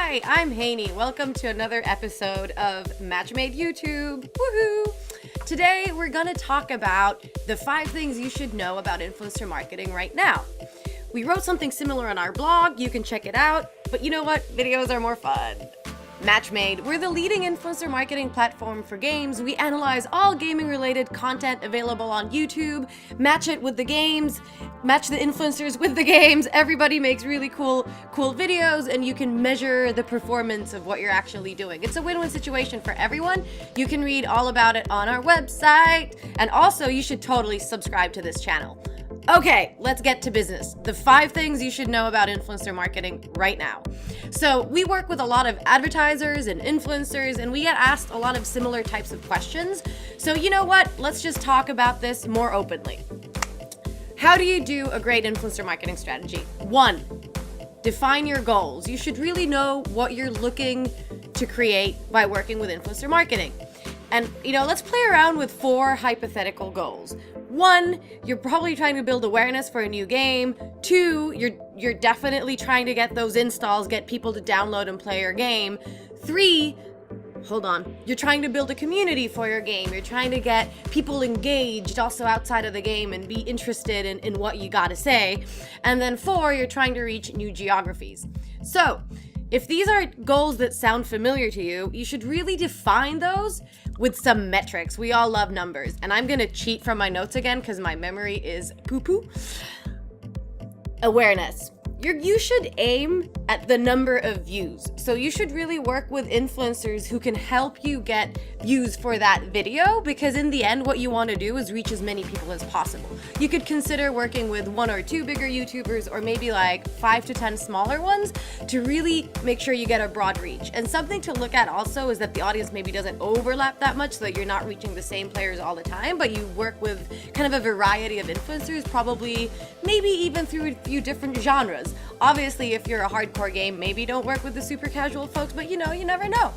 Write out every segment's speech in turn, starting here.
Hi, I'm Haney. Welcome to another episode of Matchmade YouTube. Woohoo! Today we're gonna talk about the 5 things you should know about influencer marketing right now. We wrote something similar on our blog, you can check it out, but you know what? Videos are more fun. Matchmade, we're the leading influencer marketing platform for games. We analyze all gaming-related content available on YouTube, match it with the games, match the influencers with the games. Everybody makes really cool videos, and you can measure the performance of what you're actually doing. It's a win-win situation for everyone. You can read all about it on our website, and also you should totally subscribe to this channel. Okay, let's get to business. The 5 things you should know about influencer marketing right now. So we work with a lot of advertisers and influencers, and we get asked a lot of similar types of questions. So you know what? Let's just talk about this more openly. How do you do a great influencer marketing strategy? 1, define your goals. You should really know what you're looking to create by working with influencer marketing. And, let's play around with 4 hypothetical goals. 1, you're probably trying to build awareness for a new game. 2, you're definitely trying to get those installs, get people to download and play your game. 3, you're trying to build a community for your game. You're trying to get people engaged also outside of the game and be interested in what you gotta say. And then 4, you're trying to reach new geographies. So, if these are goals that sound familiar to you, you should really define those with some metrics. We all love numbers, and I'm gonna cheat from my notes again because my memory is poo-poo. Awareness. You should aim at the number of views. So you should really work with influencers who can help you get views for that video, because in the end, what you want to do is reach as many people as possible. You could consider working with 1 or 2 bigger YouTubers, or maybe like 5 to 10 smaller ones, to really make sure you get a broad reach. And something to look at also is that the audience maybe doesn't overlap that much, so that you're not reaching the same players all the time, but you work with kind of a variety of influencers, probably maybe even through a few different genres. Obviously, if you're a hardcore game, maybe don't work with the super casual folks, but you never know.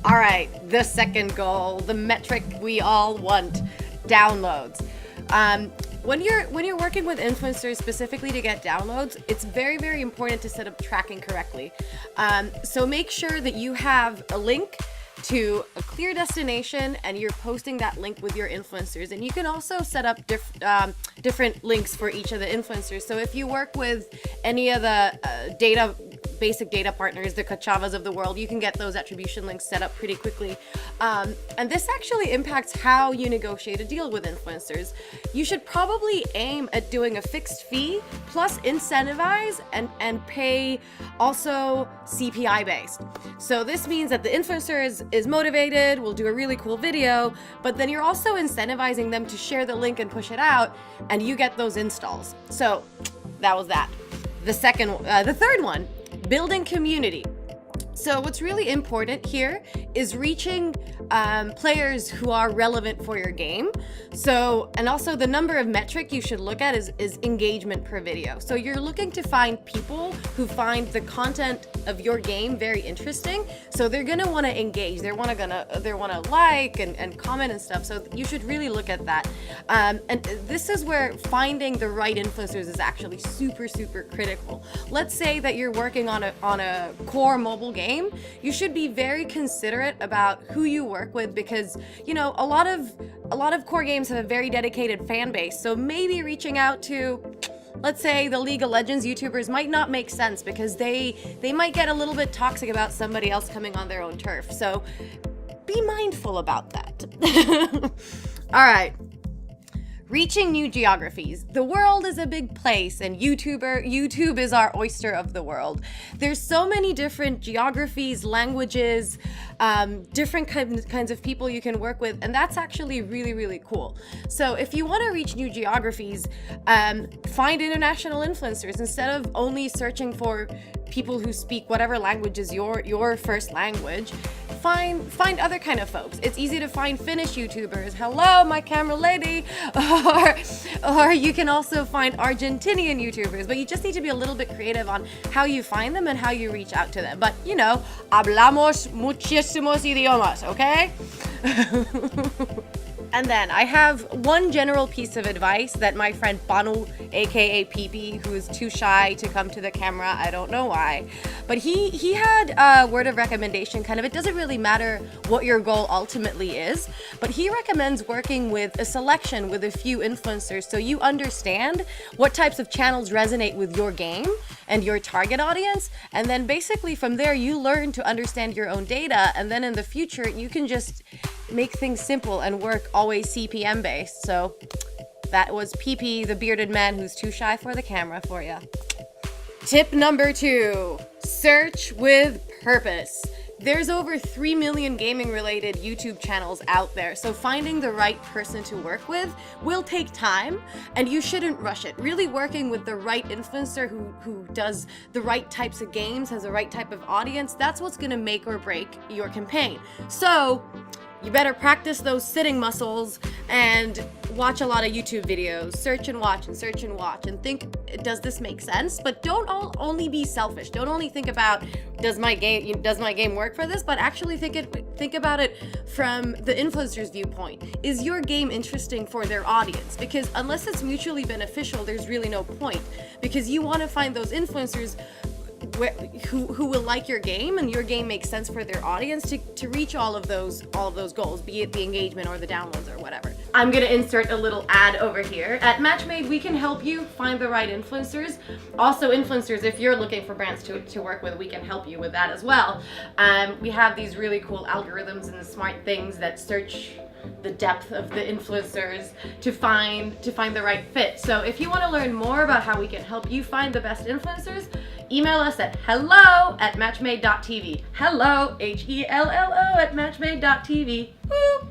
All right, the second goal, the metric we all want, downloads. When you're working with influencers specifically to get downloads, it's very, very important to set up tracking correctly. So make sure that you have a link to a clear destination, and you're posting that link with your influencers. And you can also set up different links for each of the influencers. So if you work with any of the basic data partners, the Kachavas of the world, you can get those attribution links set up pretty quickly. And this actually impacts how you negotiate a deal with influencers. You should probably aim at doing a fixed fee plus incentivize and pay also CPI based. So this means that the influencer is motivated, will do a really cool video, but then you're also incentivizing them to share the link and push it out, and you get those installs. So that was that. The third one, building community. So what's really important here is reaching players who are relevant for your game. So, and also the number of metric you should look at is engagement per video. So you're looking to find people who find the content of your game very interesting. So they're gonna want to engage. They want to like and comment and stuff. So you should really look at that. And this is where finding the right influencers is actually super, super critical. Let's say that you're working on a core mobile game. You should be very considerate about who you work with, because a lot of core games have a very dedicated fan base. So maybe reaching out to, let's say, the League of Legends YouTubers might not make sense, because they might get a little bit toxic about somebody else coming on their own turf. So be mindful about that. All right. Reaching new geographies. The world is a big place, and YouTube is our oyster of the world. There's so many different geographies, languages, different kinds of people you can work with, and that's actually really, really cool. So if you want to reach new geographies, find international influencers instead of only searching for people who speak whatever language is your first language. Find other kind of folks. It's easy to find Finnish YouTubers. Hello, my camera lady. Or you can also find Argentinian YouTubers, but you just need to be a little bit creative on how you find them and how you reach out to them. But hablamos muchísimos idiomas, okay? And then I have one general piece of advice that my friend Banu, aka PP, who is too shy to come to the camera, I don't know why, but he had a word of recommendation, kind of. It doesn't really matter what your goal ultimately is, but he recommends working with a selection with a few influencers so you understand what types of channels resonate with your game and your target audience, and then basically from there you learn to understand your own data, and then in the future you can just make things simple and work always CPM based. So that was PP, the bearded man who's too shy for the camera, for you. Tip number 2, search with purpose. There's over 3 million gaming related YouTube channels out there, so finding the right person to work with will take time, and you shouldn't rush it. Really working with the right influencer who does the right types of games, has the right type of audience, that's what's gonna make or break your campaign. So you better practice those sitting muscles and watch a lot of YouTube videos. Search and watch and think, does this make sense? But don't only be selfish. Don't only think about, does my game work for this? But actually think about it from the influencer's viewpoint. Is your game interesting for their audience? Because unless it's mutually beneficial, there's really no point. Because you want to find those influencers who will like your game, and your game makes sense for their audience to reach all of those goals, be it the engagement or the downloads or whatever. I'm gonna insert a little ad over here. At Matchmade, we can help you find the right influencers. Also influencers, if you're looking for brands to work with, we can help you with that as well. We have these really cool algorithms and smart things that search the depth of the influencers to find the right fit. So if you want to learn more about how we can help you find the best influencers, email us at hello@matchmade.tv. Hello, HELLO at matchmade.tv. Woo!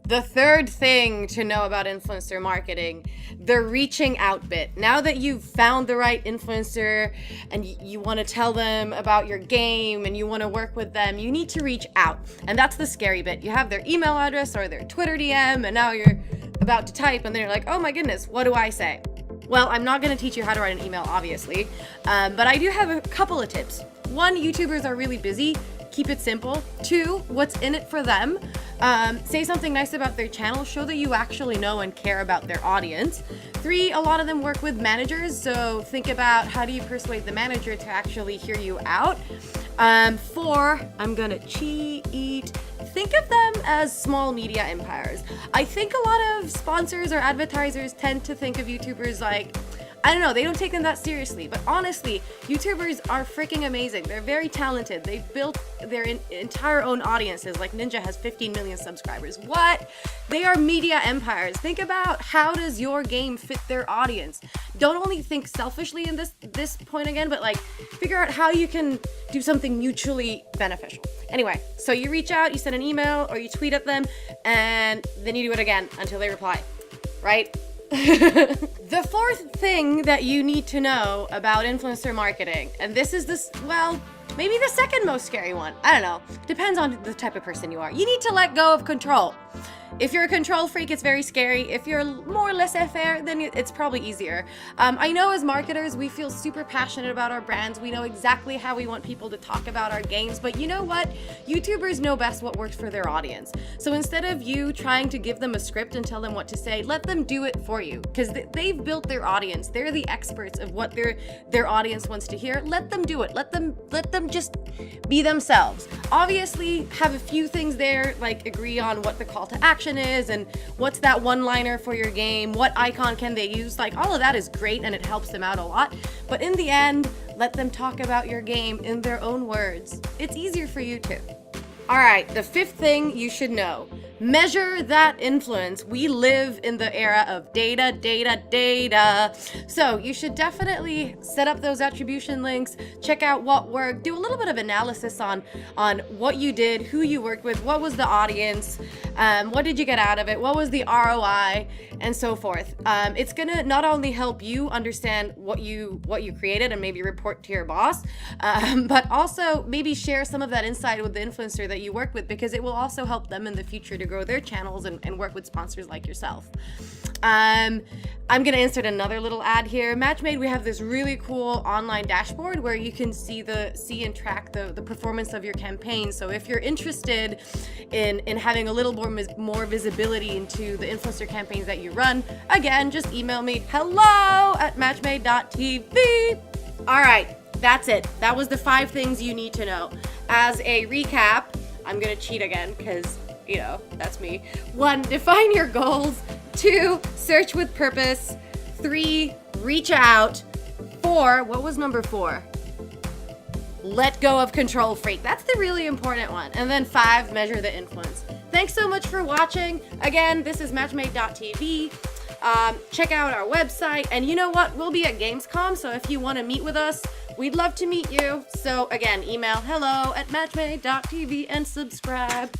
The third thing to know about influencer marketing, the reaching out bit. Now that you've found the right influencer and you want to tell them about your game and you want to work with them, you need to reach out. And that's the scary bit. You have their email address or their Twitter DM, and now you're about to type and then you're like, oh my goodness, what do I say? Well, I'm not going to teach you how to write an email, obviously, but I do have a couple of tips. 1, YouTubers are really busy. Keep it simple. 2, what's in it for them? Say something nice about their channel. Show that you actually know and care about their audience. 3, a lot of them work with managers, so think about how do you persuade the manager to actually hear you out. 4, I'm gonna cheat. Think of them as small media empires. I think a lot of sponsors or advertisers tend to think of YouTubers like, I don't know, they don't take them that seriously, but honestly, YouTubers are freaking amazing. They're very talented. They've built their entire own audiences. Like Ninja has 15 million subscribers. What? They are media empires. Think about how does your game fit their audience. Don't only think selfishly in this point again, but like figure out how you can do something mutually beneficial. Anyway, so you reach out, you send an email, or you tweet at them, and then you do it again until they reply, right? The fourth thing that you need to know about influencer marketing, and this is maybe the second most scary one. I don't know. Depends on the type of person you are. You need to let go of control. If you're a control freak, it's very scary. If you're more laissez-faire, then it's probably easier. I know as marketers, we feel super passionate about our brands. We know exactly how we want people to talk about our games, but you know what? YouTubers know best what works for their audience. So instead of you trying to give them a script and tell them what to say, let them do it for you, because they've built their audience. They're the experts of what their audience wants to hear. Let them do it. Let them just be themselves. Obviously, have a few things there, like agree on what the call to action is and what's that one-liner for your game, what icon can they use. Like, all of that is great and it helps them out a lot, but in the end, let them talk about your game in their own words. It's easier for you too. All right, the fifth thing you should know. Measure that influence. We live in the era of data. So you should definitely set up those attribution links, check out what worked, do a little bit of analysis on what you did, who you worked with, what was the audience, what did you get out of it, what was the ROI, and so forth. It's gonna not only help you understand what you created and maybe report to your boss, but also maybe share some of that insight with the influencer that you work with, because it will also help them in the future to grow grow their channels and work with sponsors like yourself. I'm gonna insert another little ad here. Matchmade, we have this really cool online dashboard where you can see and track the performance of your campaign. So if you're interested in having a little more visibility into the influencer campaigns that you run, again, just email me hello@matchmade.tv. All right, that's it. That was the 5 things you need to know. As a recap, I'm gonna cheat again because, you know, that's me. 1, define your goals. 2, search with purpose. 3, reach out. 4, what was number 4? Let go of control freak. That's the really important one. And then 5, measure the influence. Thanks so much for watching. Again, this is Matchmade.tv. Check out our website. And you know what? We'll be at Gamescom, so if you want to meet with us, we'd love to meet you. So again, email hello@matchmade.tv and subscribe.